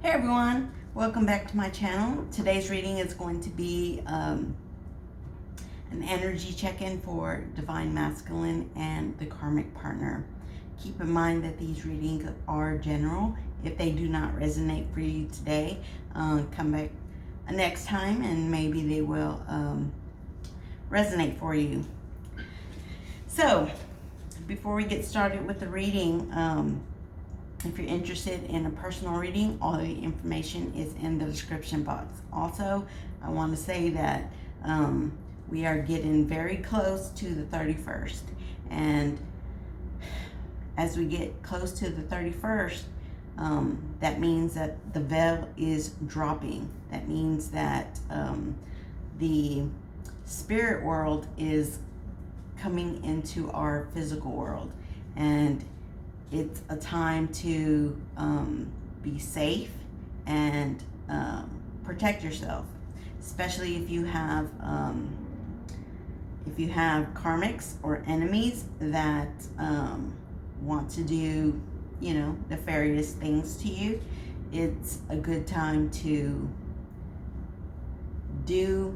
Hey everyone, welcome back to my channel. Today's reading is going to be an energy check-in for Divine Masculine and the Karmic Partner. Keep in mind that these readings are general. If they do not resonate for you today, come back next time and maybe they will resonate for you. So, before we get started with the reading, if you're interested in a personal reading, all the information is in the description box. Also, I want to say that we are getting very close to the 31st. And as we get close to the 31st, that means that the veil is dropping. That means that the spirit world is coming into our physical world. And it's a time to be safe and protect yourself, especially if you have karmics or enemies that want to do, nefarious things to you. It's a good time to do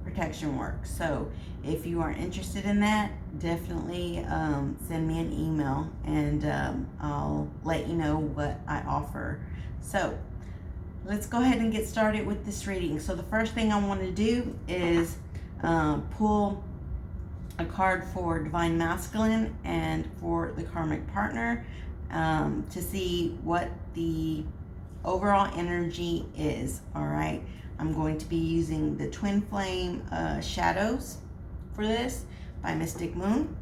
protection work. So if you are interested in that, definitely send me an email and I'll let you know what I offer. So let's go ahead and get started with this reading. So the first thing I want to do is pull a card for Divine Masculine and for the Karmic Partner to see what the overall energy is. All right, I'm going to be using the Twin Flame Shadows for this by Mystic Moon.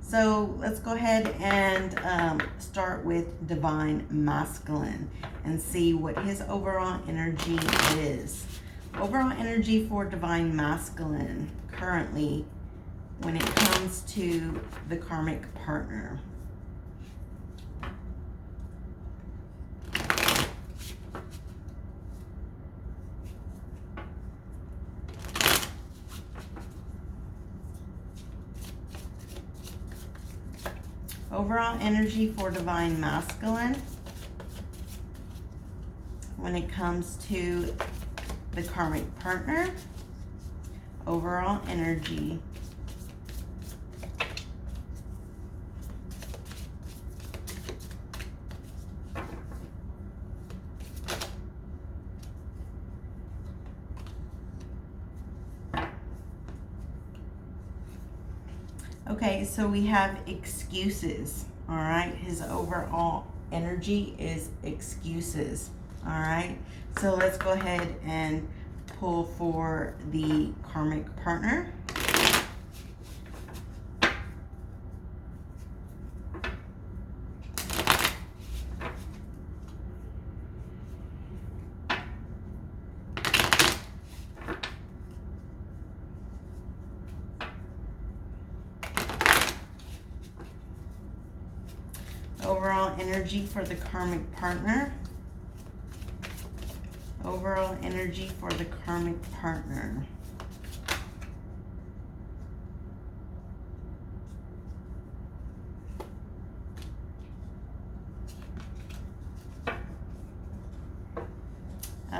So let's go ahead and start with Divine Masculine and see what his overall energy is. Overall energy for Divine Masculine currently when it comes to the Karmic Partner. Overall energy for Divine Masculine when it comes to the Karmic Partner. Overall energy. Okay, so we have excuses, all right? His overall energy is excuses, all right? So let's go ahead and pull for the Karmic Partner. Overall energy for the Karmic Partner. Overall energy for the Karmic Partner.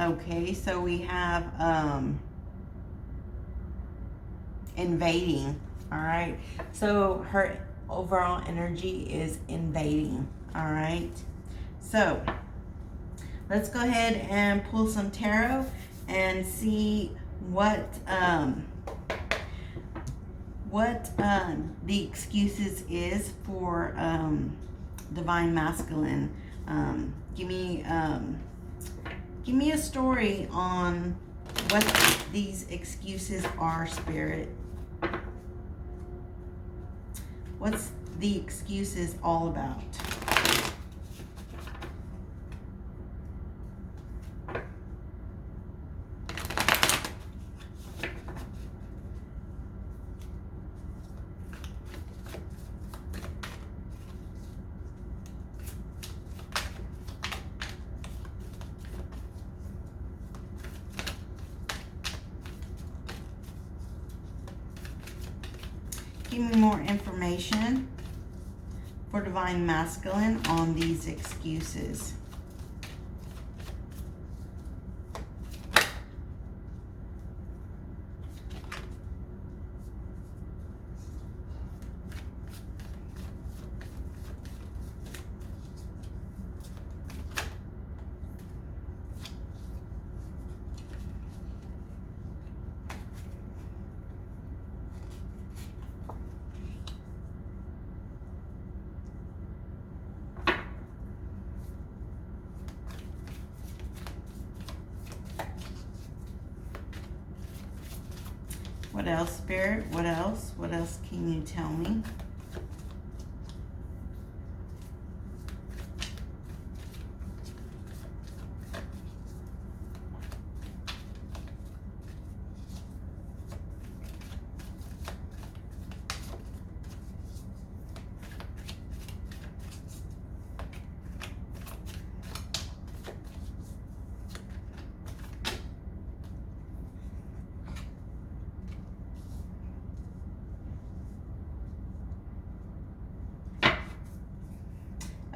Okay, so we have invading. All right, so her overall energy is invading. All right, so let's go ahead and pull some tarot and see what the excuses is for Divine Masculine. Give me a story on what these excuses are, Spirit. What's the excuses all about? Give me more information for Divine Masculine on these excuses. What else, Spirit? What else? What else can you tell me?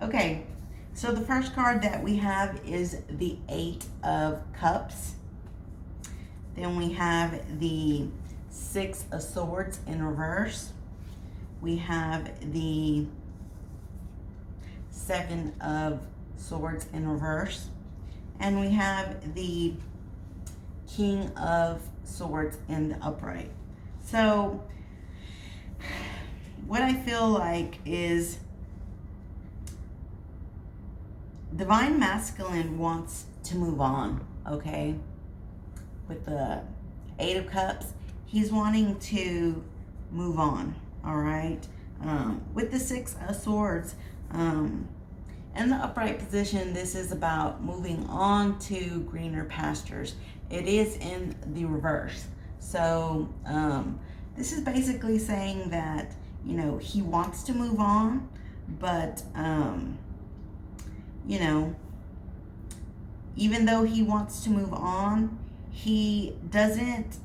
Okay, so the first card that we have is the Eight of Cups. Then we have the Six of Swords in reverse. We have the Seven of Swords in reverse. And we have the King of Swords in the upright. So, what I feel like is Divine Masculine wants to move on, okay? With the Eight of Cups, he's wanting to move on, all right? With the Six of Swords, in the upright position, this is about moving on to greener pastures. It is in the reverse. So, this is basically saying that, you know, he wants to move on, but, you know, even though he wants to move on, he doesn't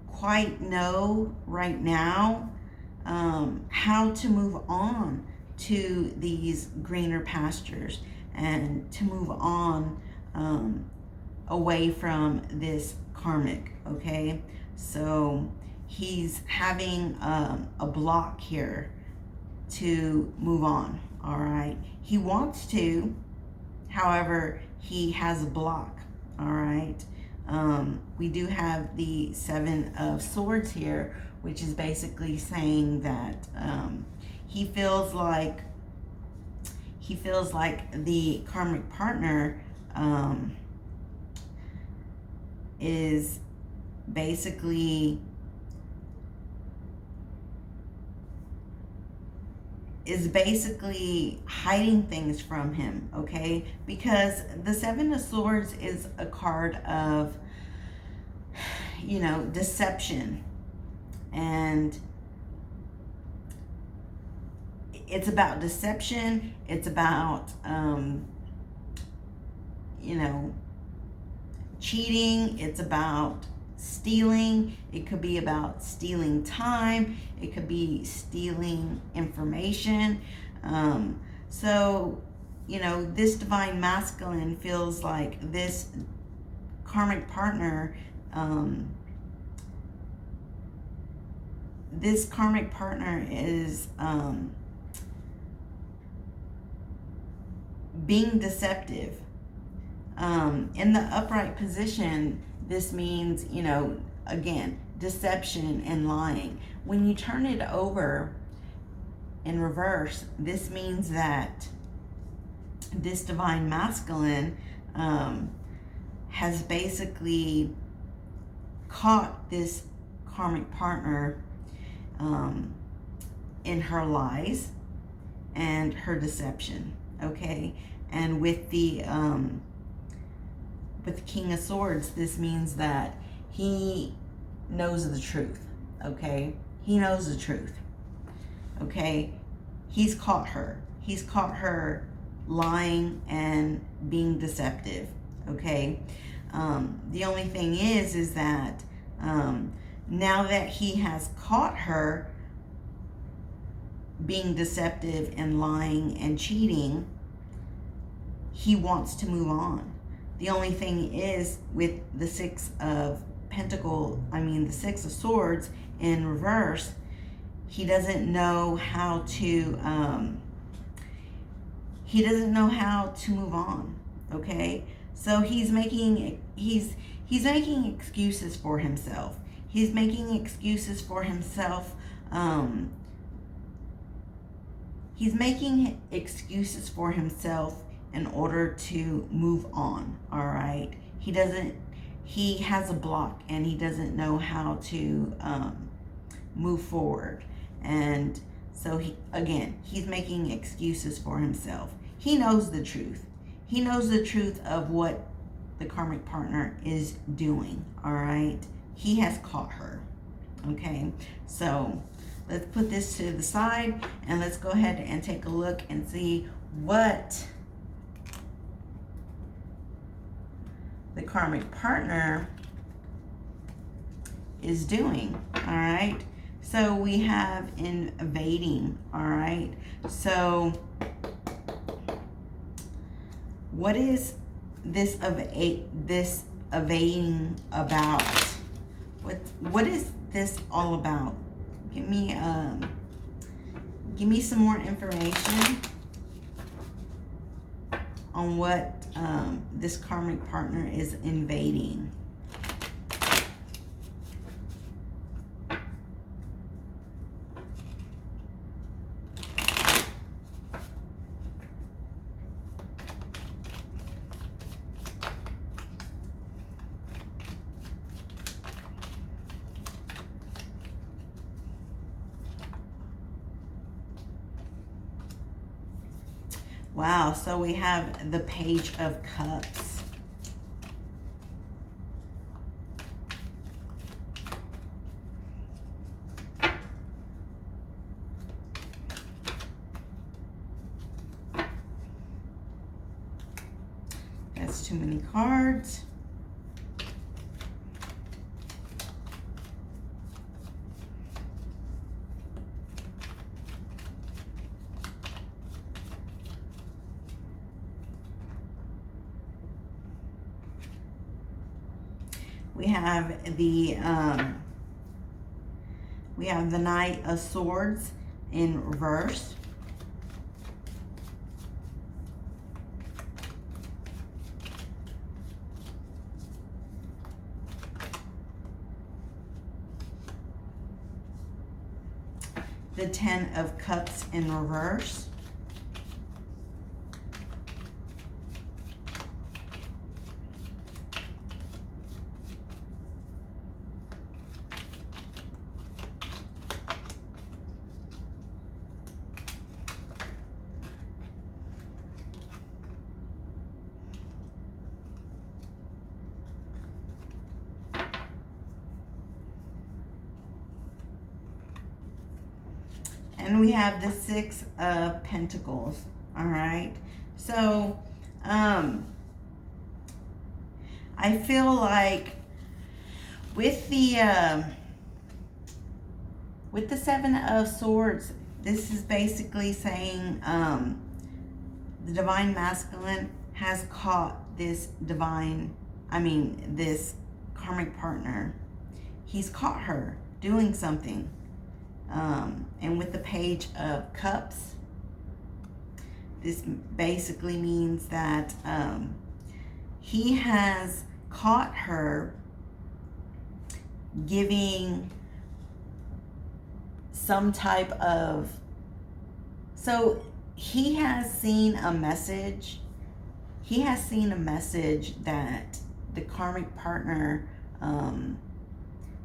quite know right now how to move on to these greener pastures and to move on away from this karmic, okay? So he's having a block here to move on, all right? He wants to, however, he has a block, all right? We do have the Seven of Swords here, which is basically saying that he feels like the karmic partner is basically hiding things from him, okay? Because the Seven of Swords is a card of, you know, deception. And it's about deception. It's about, you know, cheating. It's about stealing. It could be about stealing time. It could be stealing information. So, you know, this Divine Masculine feels like this karmic partner, is being deceptive. In the upright position, this means, you know, again, deception and lying. When you turn it over in reverse, this means that this Divine Masculine has basically caught this karmic partner in her lies and her deception, okay? And with the King of Swords, this means that he knows the truth, okay? He knows the truth, okay? He's caught her. He's caught her lying and being deceptive, okay? The only thing is that now that he has caught her being deceptive and lying and cheating, he wants to move on. The only thing is, with the Six of Swords in reverse, he doesn't know how to move on, okay? So he's making excuses for himself. He's making excuses for himself. He's making excuses for himself in order to move on, all right? He doesn't he has a block and he doesn't know how to move forward. And so he's making excuses for himself. He knows the truth. He knows the truth of what the karmic partner is doing, all right? He has caught her, okay? So let's put this to the side and let's go ahead and take a look and see what the karmic partner is doing, all right? So we have invading, all right? So what is this evading about? What is this all about? Give me some more information on what this karmic partner is invading. Wow, so we have the Page of Cups. That's too many cards. We have the Knight of Swords in reverse. The Ten of Cups in reverse. And we have the Six of Pentacles, all right? So, I feel like with the Seven of Swords, this is basically saying the Divine Masculine has caught this this karmic partner. He's caught her doing something. And with the Page of Cups, this basically means that he has caught her giving some type of, so he has seen a message. He has seen a message that the karmic partner,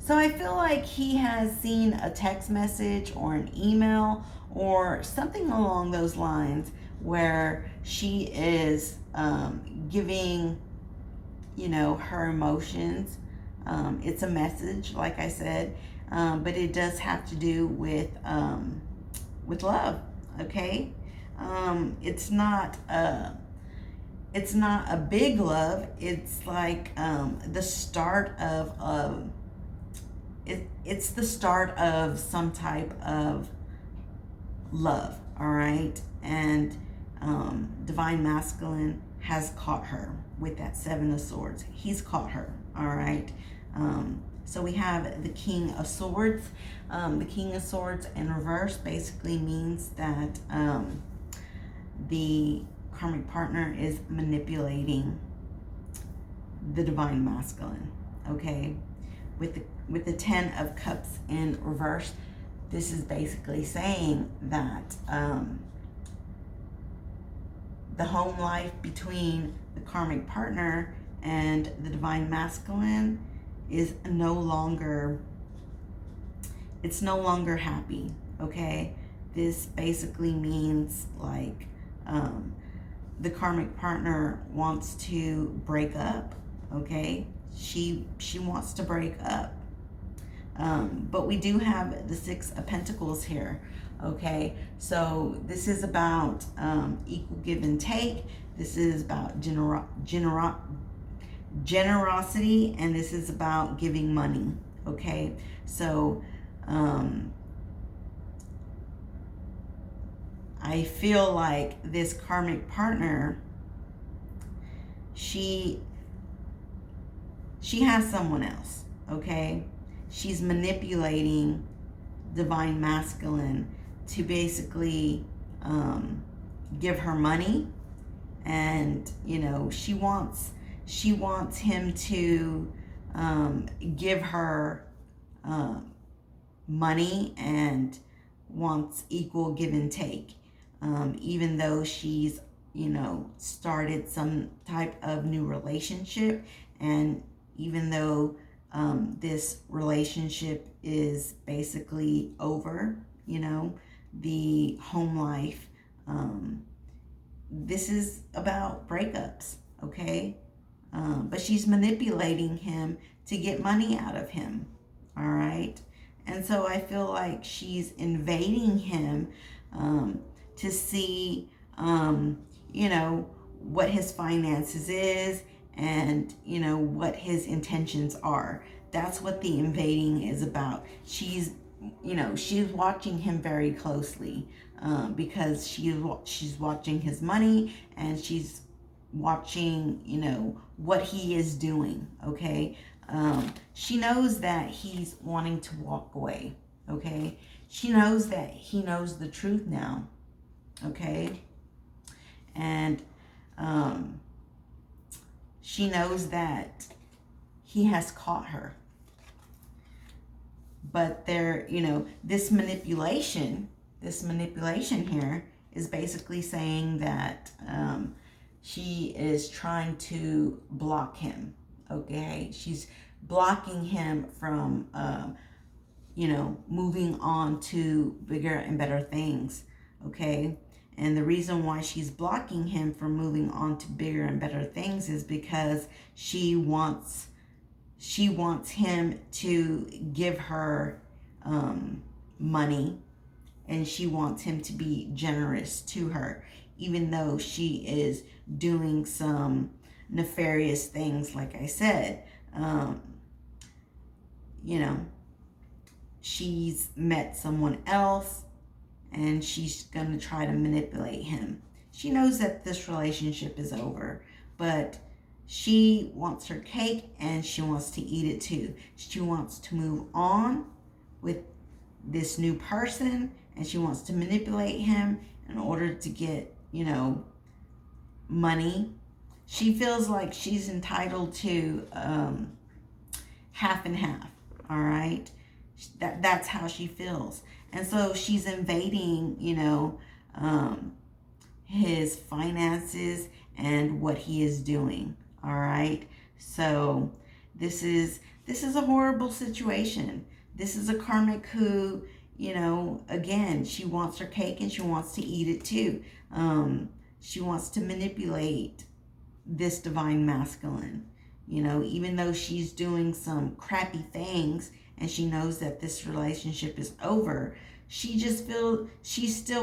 so I feel like he has seen a text message or an email or something along those lines where she is giving, her emotions. It's a message, like I said, but it does have to do with love. Okay, it's not a big love. It's like the start of it's the start of some type of love, all right? And Divine Masculine has caught her with that Seven of Swords. He's caught her, all right? So we have the King of Swords. The King of Swords in reverse basically means that the karmic partner is manipulating the Divine Masculine, okay? With the Ten of Cups in reverse, this is basically saying that the home life between the karmic partner And the divine masculine is no longer, it's no longer happy, okay? This basically means like the karmic partner wants to break up, okay? She wants to break up. But we do have the Six of Pentacles here, okay? So this is about equal give and take. This is about generosity, and this is about giving money, okay? So I feel like this karmic partner, she has someone else, okay? She's manipulating divine masculine to basically give her money, and she wants him to give her money, and wants equal give and take, even though she's started some type of new relationship, and even though this relationship is basically over, the home life, this is about breakups, okay? But she's manipulating him to get money out of him, all right? And so I feel like she's invading him to see, what his finances is, and what his intentions are. That's what the invading is about. She's watching him very closely, because she's watching his money, and she's watching what he is doing, okay? She knows that he's wanting to walk away, okay? She knows that he knows the truth now, okay? And she knows that he has caught her. But this manipulation here is basically saying that she is trying to block him, okay? She's blocking him from, moving on to bigger and better things, okay? And the reason why she's blocking him from moving on to bigger and better things is because she wants him to give her money, and she wants him to be generous to her, even though she is doing some nefarious things. Like I said, she's met someone else, and she's going to try to manipulate him. She knows that this relationship is over, but she wants her cake, and she wants to eat it too. She wants to move on with this new person, and she wants to manipulate him in order to get, money. She feels like she's entitled to half and half, all right? That's how she feels. And so she's invading, his finances and what he is doing, all right? So this is a horrible situation. This is a karmic who, again, she wants her cake, and she wants to eat it too. She wants to manipulate this divine masculine, even though she's doing some crappy things, and she knows that this relationship is over. She still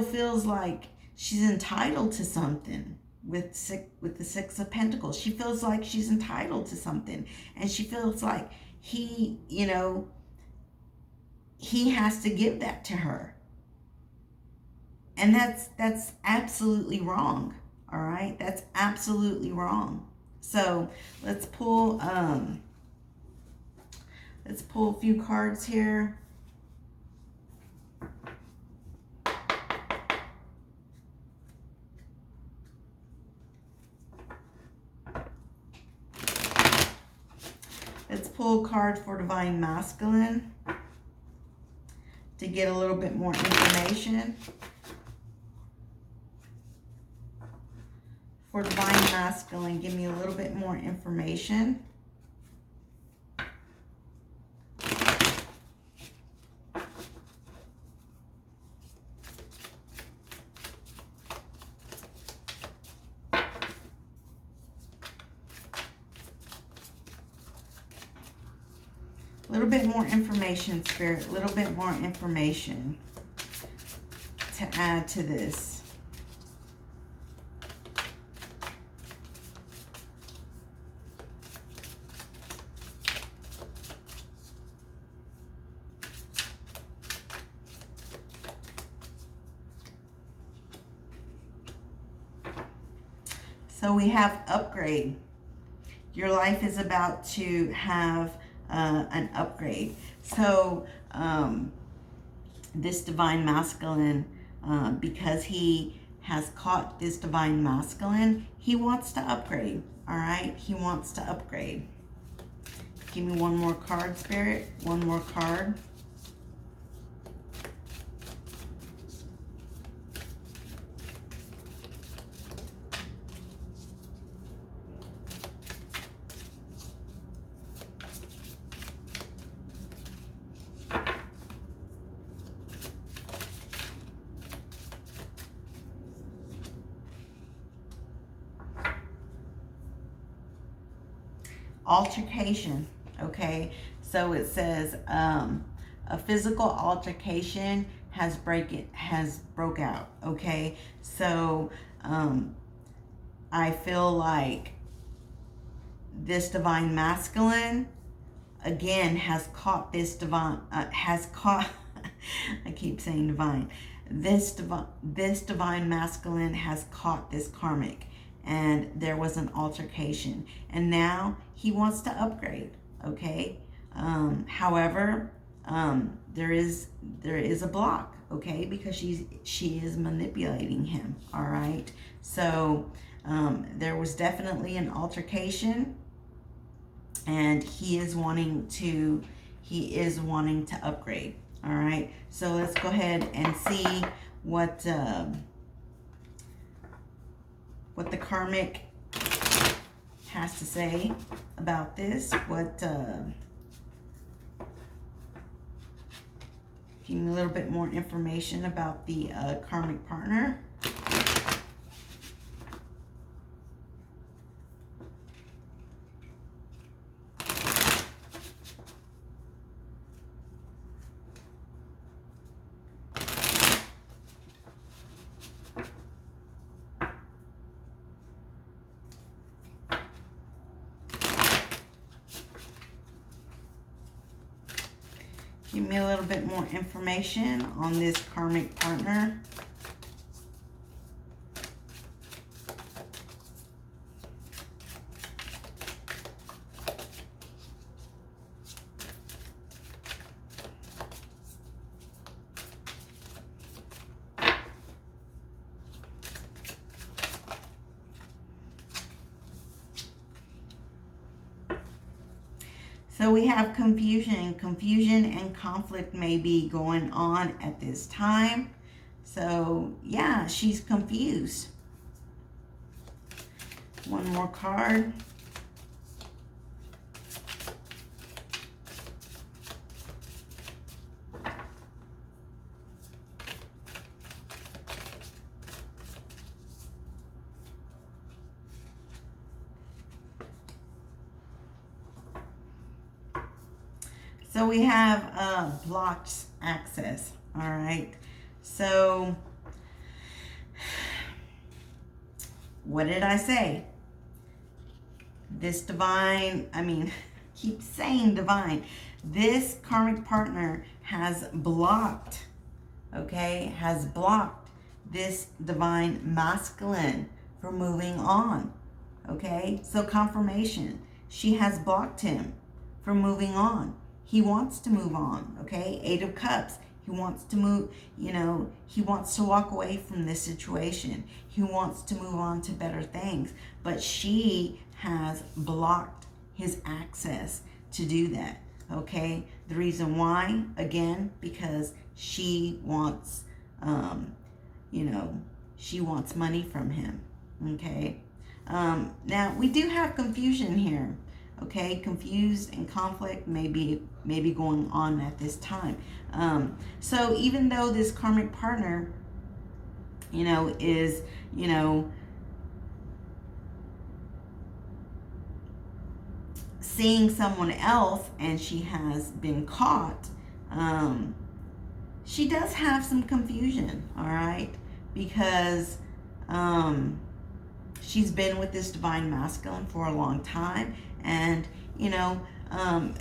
feels like she's entitled to something with the Six of Pentacles. She feels like she's entitled to something, and she feels like he has to give that to her. And that's absolutely wrong. All right? That's absolutely wrong. So let's pull a few cards here. Let's pull a card for Divine Masculine to get a little bit more information. for Divine Masculine, give me a little bit more information. A little bit more information, Spirit. A little bit more information to add to this. So we have upgrade. Your life is about to have an upgrade. So this Divine Masculine, because he has caught this Divine Masculine, he wants to upgrade. All right, he wants to upgrade. Give me one more card, Spirit. One more card. Altercation, okay? So it says a physical altercation has broke out, okay? So I feel like this Divine Masculine again has caught this divine I keep saying divine. This Divine Masculine has caught this karmic, and there was an altercation, and now he wants to upgrade, okay? However, there is a block, okay, because she is manipulating him, all right? So there was definitely an altercation, and he is wanting to upgrade, all right? So let's go ahead and see what the karmic has to say about this. Give me a little bit more information about the karmic partner. Give me a little bit more information on this karmic partner. So we have confusion. Confusion and conflict may be going on at this time. So yeah, she's confused. One more card. So we have blocked access, all right? So what did I say? This divine, keep saying divine. This karmic partner has blocked, okay? Has blocked this Divine Masculine from moving on, okay? So confirmation, she has blocked him from moving on. He wants to move on, okay? Eight of Cups. He wants to move, he wants to walk away from this situation. He wants to move on to better things. But she has blocked his access to do that, okay? The reason why, again, because she wants, she wants money from him, okay? Now, we do have confusion here. Okay, confused and conflict may be going on at this time. So even though this karmic partner, is, seeing someone else and she has been caught, she does have some confusion, all right? Because she's been with this divine masculine for a long time, and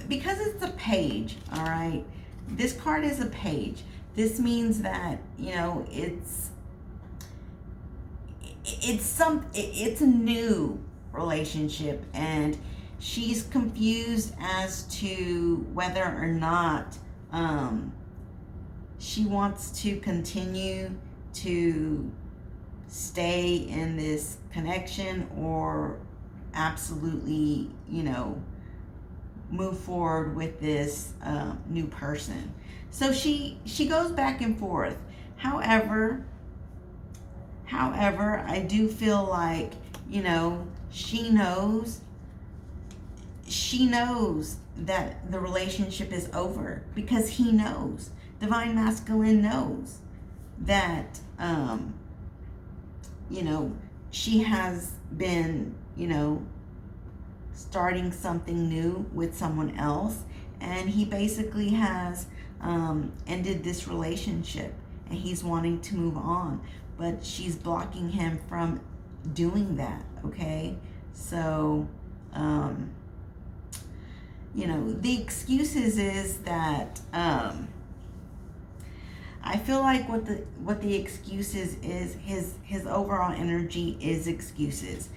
because it's a page, all right? This card is a page. This means that it's a new relationship, and she's confused as to whether or not she wants to continue to stay in this connection or absolutely, move forward with this new person. So she goes back and forth. However, I do feel like, she knows that the relationship is over, because he knows, divine masculine knows that she has been starting something new with someone else, and he basically has ended this relationship, and he's wanting to move on, but she's blocking him from doing that. Okay, so the excuses is that I feel like what the excuses is his overall energy is excuses.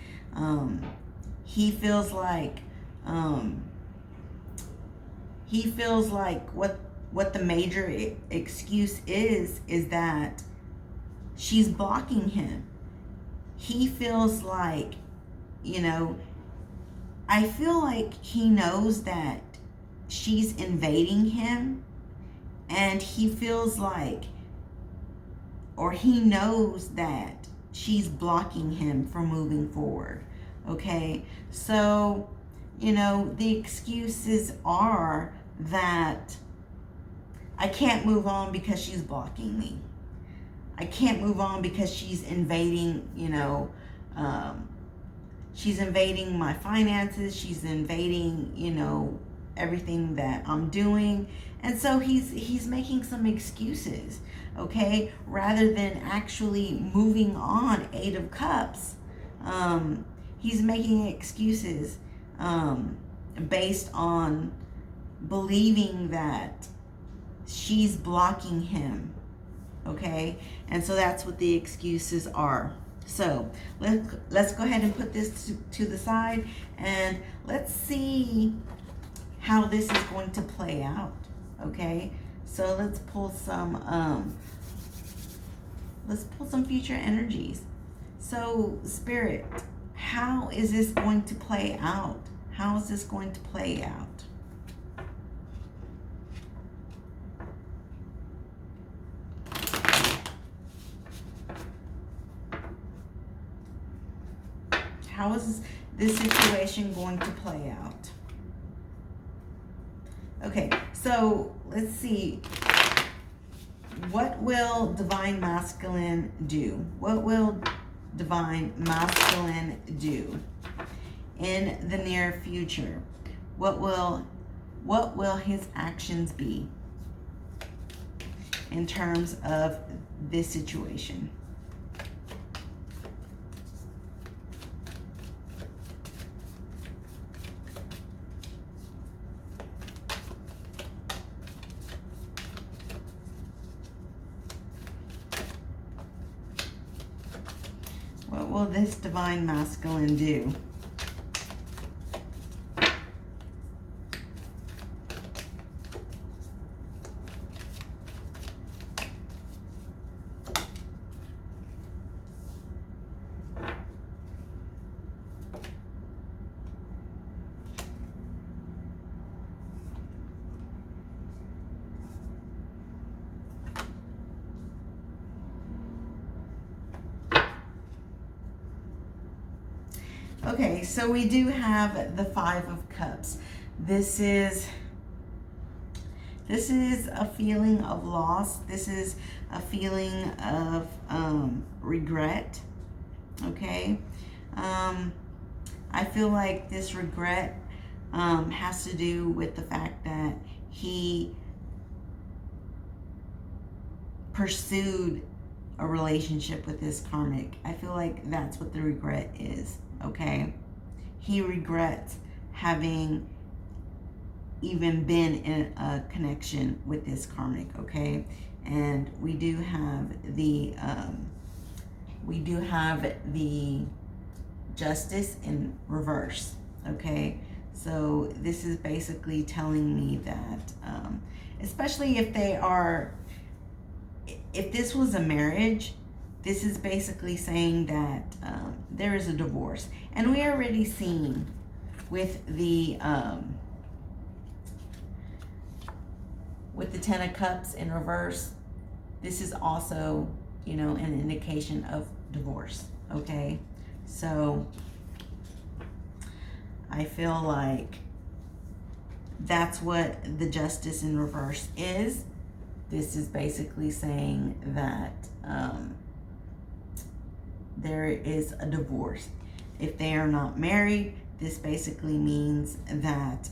He feels like what the major excuse is that she's blocking him. He feels like, I feel like he knows that she's invading him, and he feels like, or he knows that she's blocking him from moving forward. Okay, so the excuses are that I can't move on because she's blocking me. I can't move on because she's invading, she's invading my finances. She's invading, everything that I'm doing. And so he's making some excuses, okay? Rather than actually moving on, 8 of Cups, he's making excuses based on believing that she's blocking him, okay? And so that's what the excuses are. So let's go ahead and put this to the side, and let's see how this is going to play out. Okay, so let's pull some future energies. So Spirit, how is this going to play out? How is this going to play out? How is this situation going to play out? Okay, so let's see. What will divine masculine do? What will divine masculine do in the near future? What will his actions be in terms of this situation? What will this divine masculine do? Okay, so we do have the Five of Cups. This is a feeling of loss. This is a feeling of regret. Okay, I feel like this regret has to do with the fact that he pursued a relationship with this karmic. I feel like that's what the regret is. Okay, he regrets having even been in a connection with this karmic. Okay, and we do have the Justice in reverse. Okay, so this is basically telling me that especially if this was a marriage, this is basically saying that there is a divorce. And we already seen with the Ten of Cups in reverse, this is also, an indication of divorce. Okay, so I feel like that's what the Justice in reverse is. This is basically saying that there is a divorce. If they are not married, this basically means that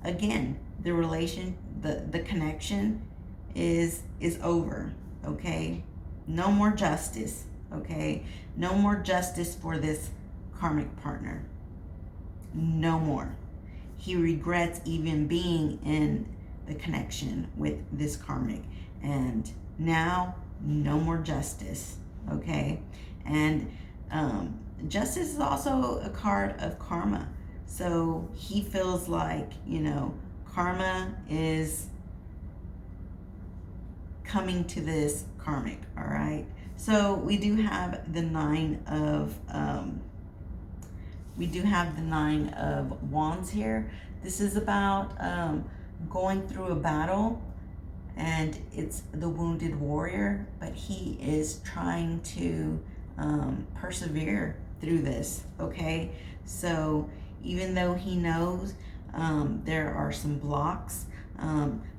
again, the connection is over. Okay, no more justice. Okay, no more justice for this karmic partner. No more. He regrets even being in the connection with this karmic, and now no more justice. Okay, and justice is also a card of karma, so he feels like karma is coming to this karmic. All right, so we do have the Nine of Wands here. This is about going through a battle, and it's the wounded warrior, but he is trying to persevere through this. Okay, so even though he knows there are some blocks,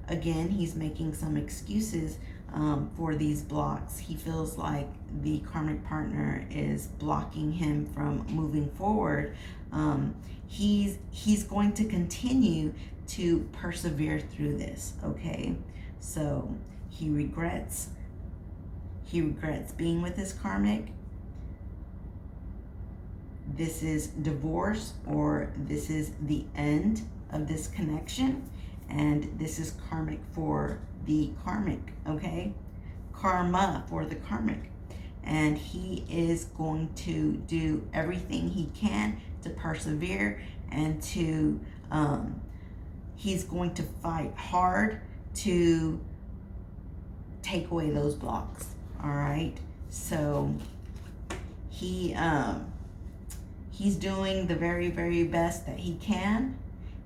again, he's making some excuses for these blocks. He feels like the karmic partner is blocking him from moving forward. He's going to continue to persevere through this. Okay, so he regrets being with his karmic. This is divorce, or this is the end of this connection, and this is karmic for the karmic. Okay, karma for the karmic, and he is going to do everything he can to persevere, and to he's going to fight hard to take away those blocks. All right, so he's doing the very, very best that he can,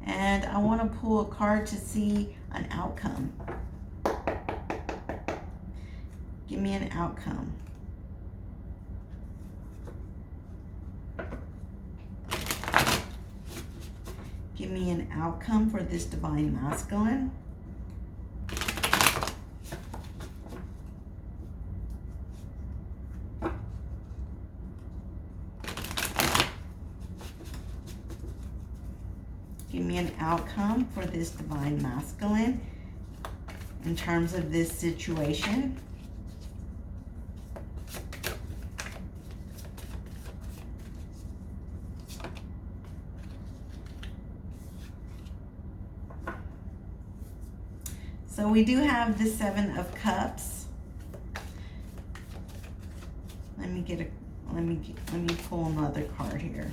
and I want to pull a card to see an outcome. Give me an outcome. Give me an outcome for this divine masculine. Give me an outcome for this divine masculine in terms of this situation. So we do have the Seven of Cups. Let me pull another card here.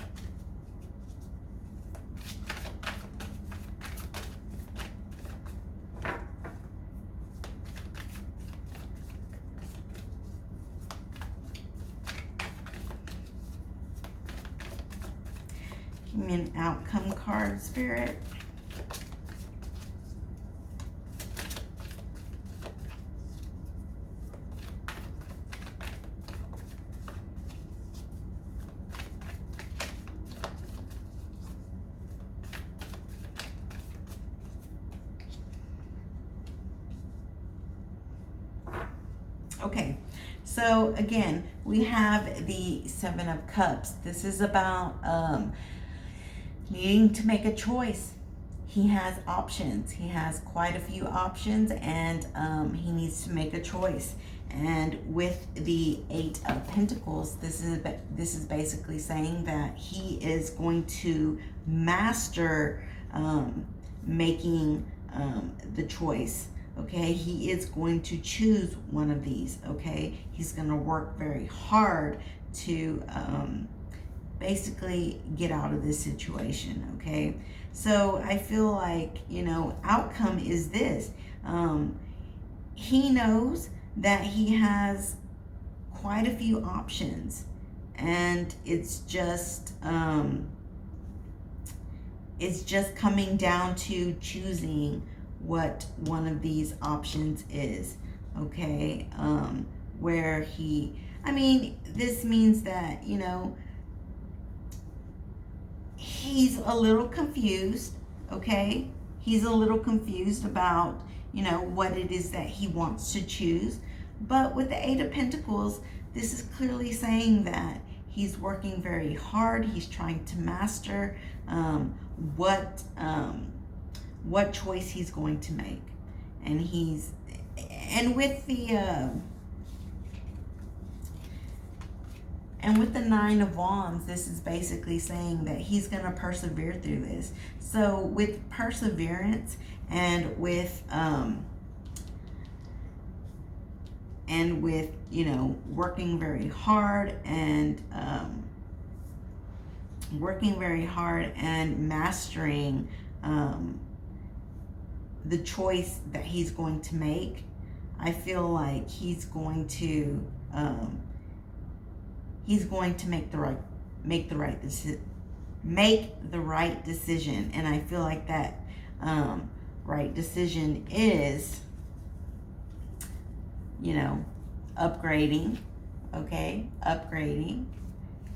Give me an outcome card, Spirit. Okay, so again, we have the Seven of Cups. This is about needing to make a choice. He has options. He has quite a few options, and he needs to make a choice. And with the Eight of Pentacles, this is basically saying that he is going to master making the choice. Okay, he is going to choose one of these. Okay, he's going to work very hard to basically get out of this situation. Okay, so I feel like, you know, outcome is this. He knows that he has quite a few options, and it's just coming down to choosing what one of these options is. Okay, where this means that, you know, he's a little confused. Okay, he's a little confused about, you know, what it is that he wants to choose. But with the Eight of Pentacles, this is clearly saying that he's working very hard. He's trying to master what choice he's going to make. And with the Nine of Wands, this is basically saying that he's going to persevere through this. So with perseverance and with you know, working very hard and mastering the choice that he's going to make, I feel like he's going to make the right decision. And I feel like that right decision is, you know, upgrading. Okay, upgrading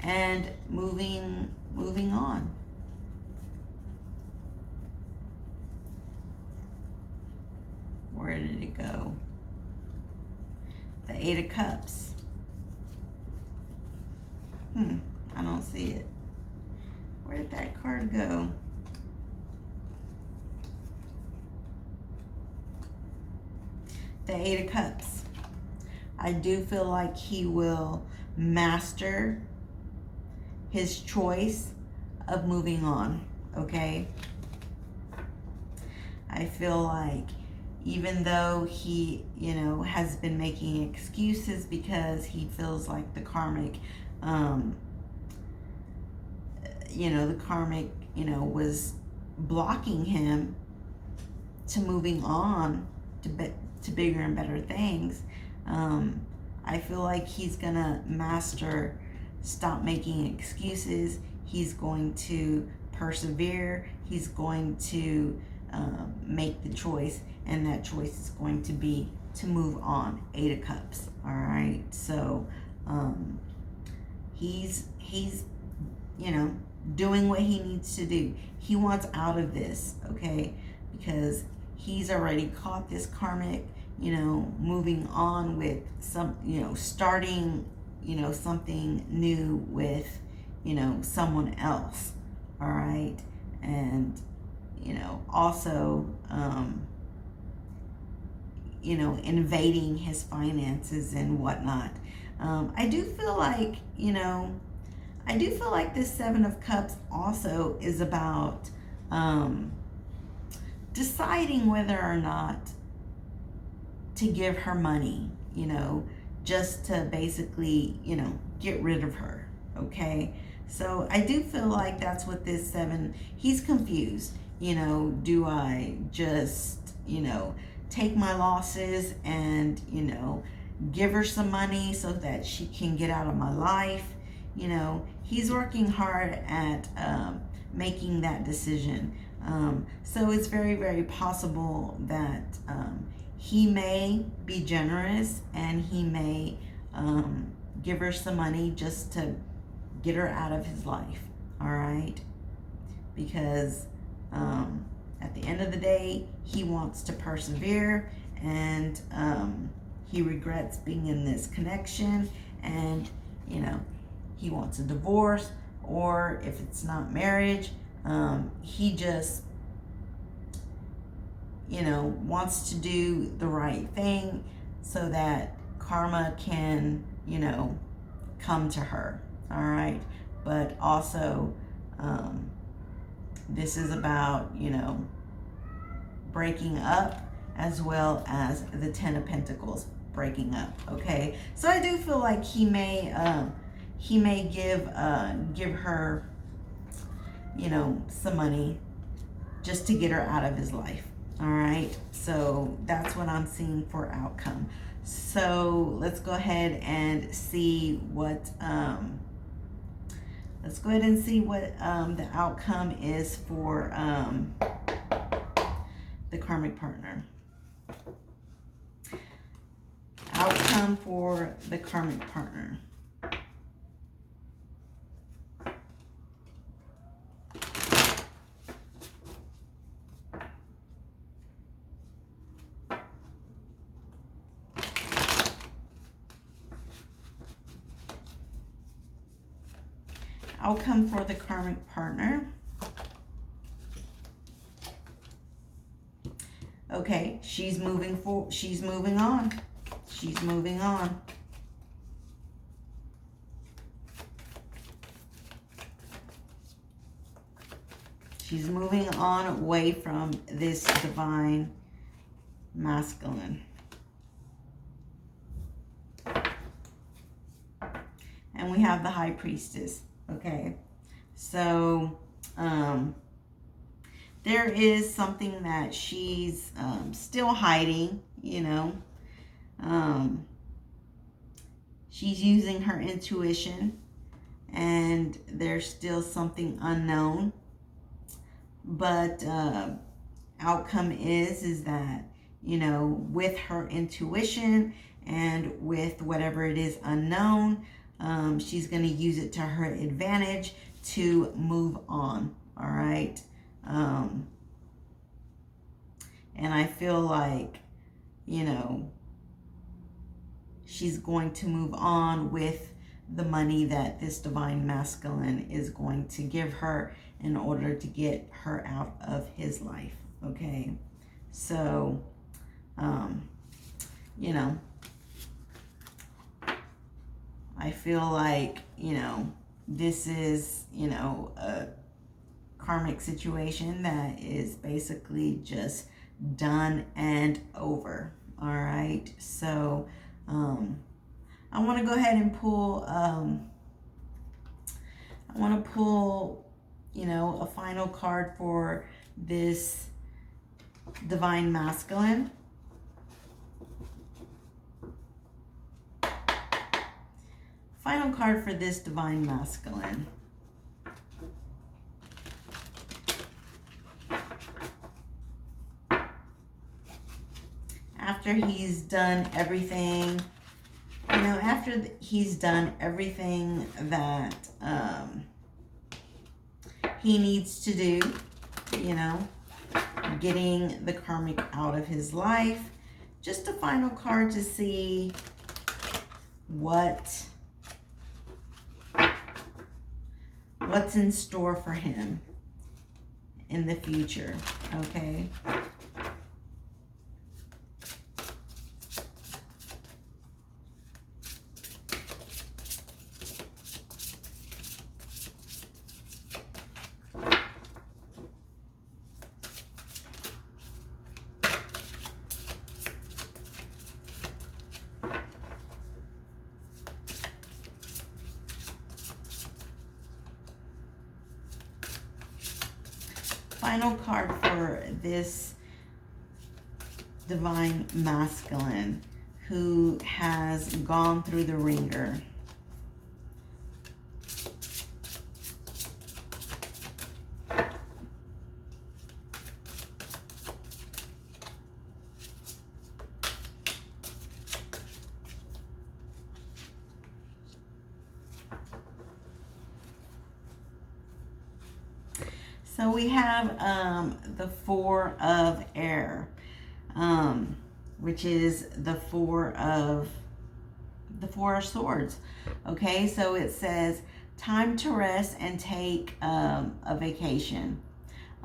and moving on. Where did it go? The Eight of Cups. I don't see it. Where did that card go? The Eight of Cups. I do feel like he will master his choice of moving on. Okay? I feel like even though he, you know, has been making excuses because he feels like the karmic, was blocking him to moving on to bigger and better things. I feel like he's gonna stop making excuses. He's going to persevere. He's going to make the choice, and that choice is going to be to move on. Eight of Cups. All right, so he's you know, doing what he needs to do. He wants out of this, okay, because he's already caught this karmic, you know, moving on with some, you know, starting, you know, something new with, you know, someone else. All right, and you know, also invading his finances and whatnot. I do feel like, you know, this Seven of Cups also is about deciding whether or not to give her money, you know, just to basically, you know, get rid of her. Okay, so I do feel like that's what this seven, he's confused. You know, do I just, you know, take my losses and, you know, give her some money so that she can get out of my life? You know, he's working hard at making that decision. So it's very, very possible that he may be generous and he may give her some money just to get her out of his life. All right, because at the end of the day, he wants to persevere and he regrets being in this connection, and you know, he wants a divorce, or if it's not marriage, he just, you know, wants to do the right thing so that karma can, you know, come to her. All right. But also, this is about, you know, breaking up, as well as the Ten of Pentacles breaking up. Okay. So I do feel like he may give her, you know, some money just to get her out of his life. All right. So that's what I'm seeing for outcome. So let's go ahead and see what the outcome is for the karmic partner. Outcome for the karmic partner. Outcome for the karmic partner. Okay, she's moving on. She's moving on. She's moving on away from this divine masculine. And we have the High Priestess. Okay, so there is something that she's still hiding, you know. She's using her intuition, and there's still something unknown. But outcome is that, you know, with her intuition and with whatever it is unknown, she's going to use it to her advantage to move on. All right. And I feel like, you know, she's going to move on with the money that this divine masculine is going to give her in order to get her out of his life. Okay. So, you know, I feel like, you know, this is, you know, a karmic situation that is basically just done and over. All right. So, I want to go ahead and pull, you know, a final card for this divine masculine. Final card for this divine masculine. After he's done everything, you know, he's done everything that he needs to do, you know, getting the karmic out of his life. Just a final card to see what's in store for him in the future. Okay. Final card for this divine masculine who has gone through the ringer. So we have the Four of Air. which is the Four of Swords. Okay, so it says time to rest and take a vacation.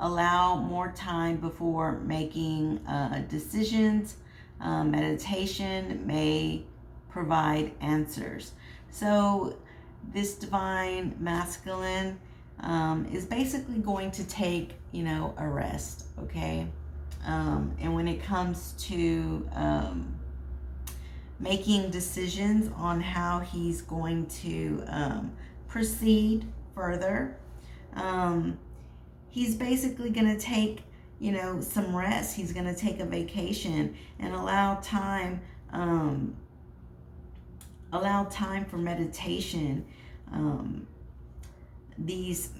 Allow more time before making decisions. Meditation may provide answers. So this divine masculine is basically going to take, a rest, okay? And when it comes to making decisions on how he's going to proceed further, he's basically going to take, some rest. He's going to take a vacation and allow time for meditation. These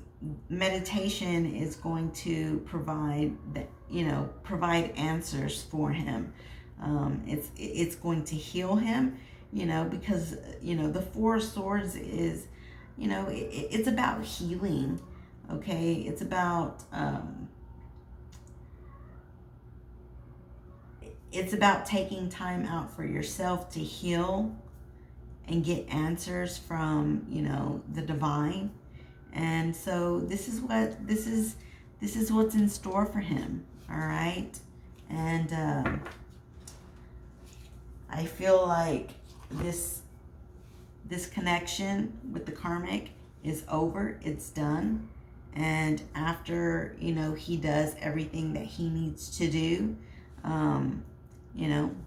meditation is going to provide answers for him. It's going to heal him, because the Four of Swords is, it's about healing. Okay, it's about taking time out for yourself to heal and get answers from, the divine. And so this is what's in store for him. All right. And I feel like this connection with the karmic is over. It's done. And after, he does everything that he needs to do,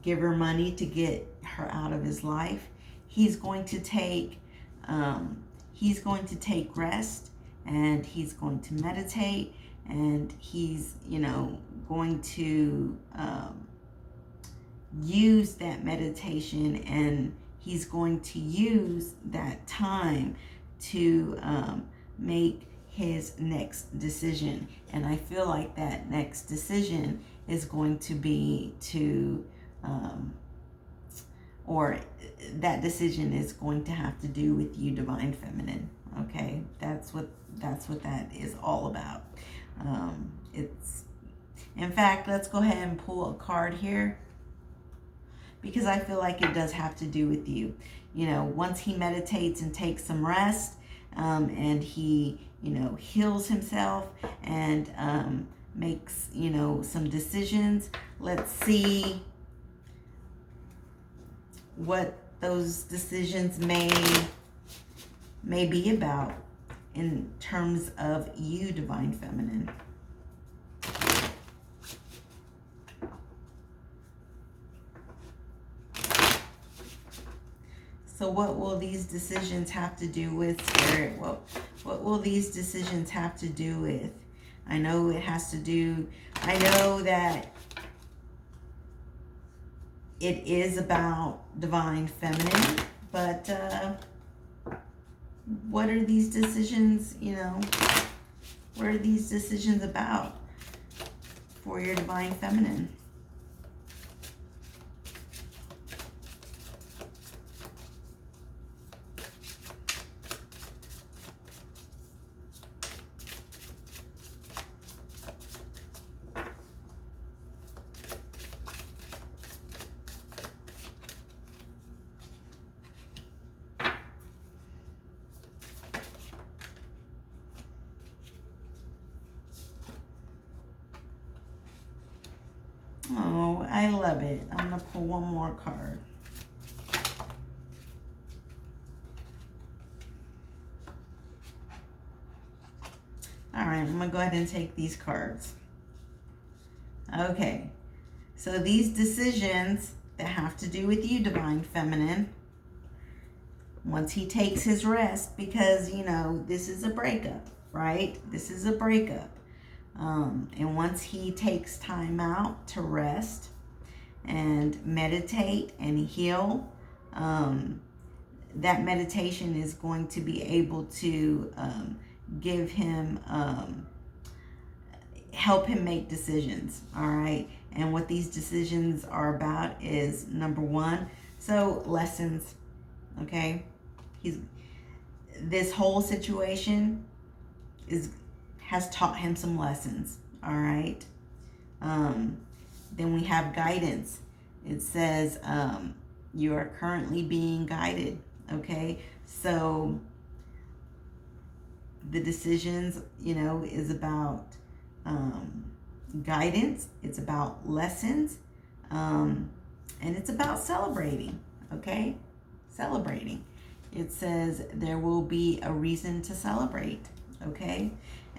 give her money to get her out of his life, he's going to take rest, and he's going to meditate, and he's, going to use that meditation, and he's going to use that time to make his next decision. And I feel like that next decision is going to be or that decision is going to have to do with you, divine feminine. Okay, that's what that is all about. It's, in fact, let's go ahead and pull a card here, because I feel like it does have to do with you. Once he meditates and takes some rest, and he, heals himself and makes, some decisions. Let's see what those decisions may be about in terms of you, divine feminine. So what will these decisions have to do with, Spirit? What will these decisions have to do with? I know it has to do, I know that it is about divine feminine, but what are these decisions, what are these decisions about for your divine feminine? Oh, I love it. I'm going to pull one more card. All right, I'm going to go ahead and take these cards. Okay, so these decisions that have to do with you, divine feminine, once he takes his rest, because, this is a breakup, right? This is a breakup. And once he takes time out to rest and meditate and heal, that meditation is going to be able to give him, help him make decisions, all right? And what these decisions are about is, number one, so lessons, okay? This whole situation has taught him some lessons, all right? Then we have guidance. It says you are currently being guided. Okay, so the decisions, is about guidance. It's about lessons, and it's about celebrating. Okay, celebrating. It says there will be a reason to celebrate. Okay,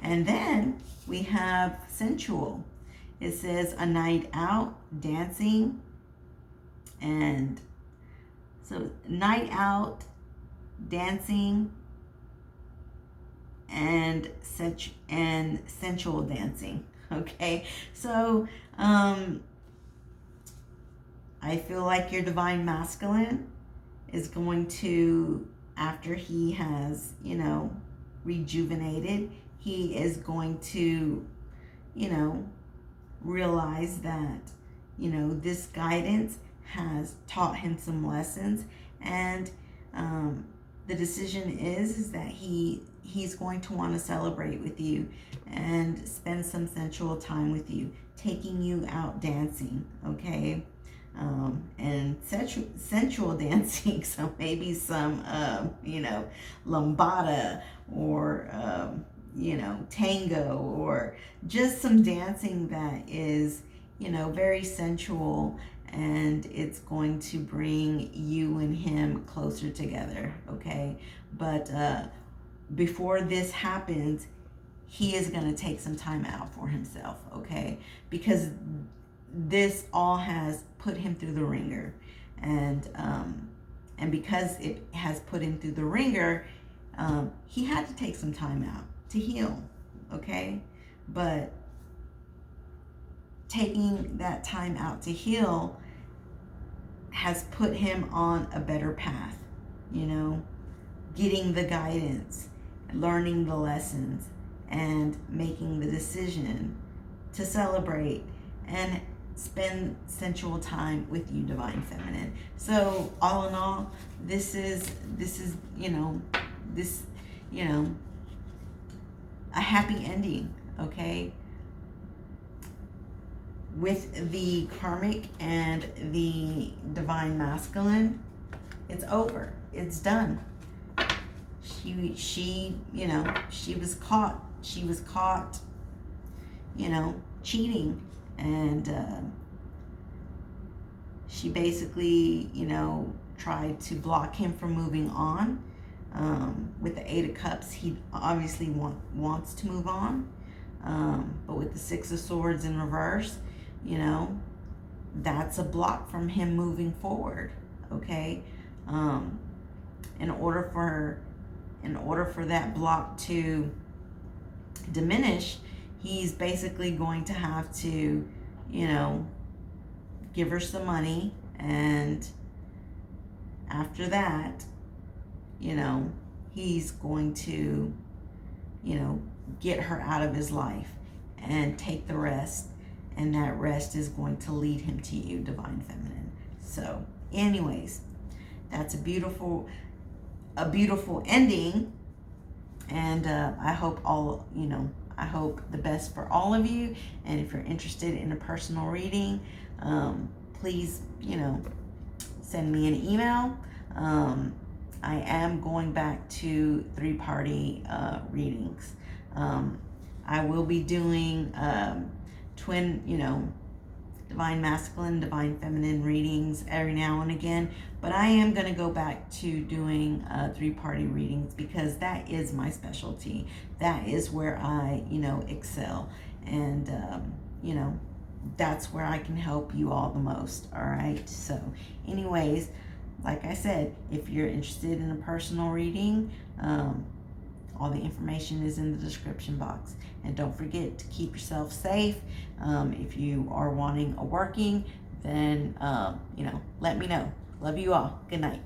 and then we have sensual. It says a night out, dancing, and so night out, dancing, and sensual dancing. Okay, so I feel like your divine masculine is going to, after he has, rejuvenated, he is going to, realize that, this guidance has taught him some lessons, and the decision is that he's going to want to celebrate with you and spend some sensual time with you, taking you out dancing. Okay, and sensual dancing. So maybe some lambada, or tango, or just some dancing that is very sensual, and it's going to bring you and him closer together. Okay, but before this happens, he is going to take some time out for himself. Okay, because this all has put him through the ringer, and because it has put him through the ringer, he had to take some time out to heal. Okay, but taking that time out to heal has put him on a better path, getting the guidance, learning the lessons, and making the decision to celebrate and spend sensual time with you, divine feminine. So all in all, this is a happy ending. Okay, with the karmic and the divine masculine, it's over. It's done. She was caught. She was caught, cheating, and she basically, tried to block him from moving on. With the Eight of Cups, he obviously wants to move on, but with the Six of Swords in reverse, that's a block from him moving forward. Okay, in order for that block to diminish, he's basically going to have to, give her some money, and after that, he's going to, get her out of his life and take the rest, and that rest is going to lead him to you, divine feminine. So anyways, that's a beautiful ending, and I hope I hope the best for all of you. And if you're interested in a personal reading, please, send me an email. I am going back to 3-party readings. I will be doing twin, divine masculine, divine feminine readings every now and again, but I am going to go back to doing 3-party readings, because that is my specialty. That is where I, excel, and that's where I can help you all the most. All right, so anyways, like I said, if you're interested in a personal reading, all the information is in the description box. And don't forget to keep yourself safe. If you are wanting a working, then, let me know. Love you all. Good night.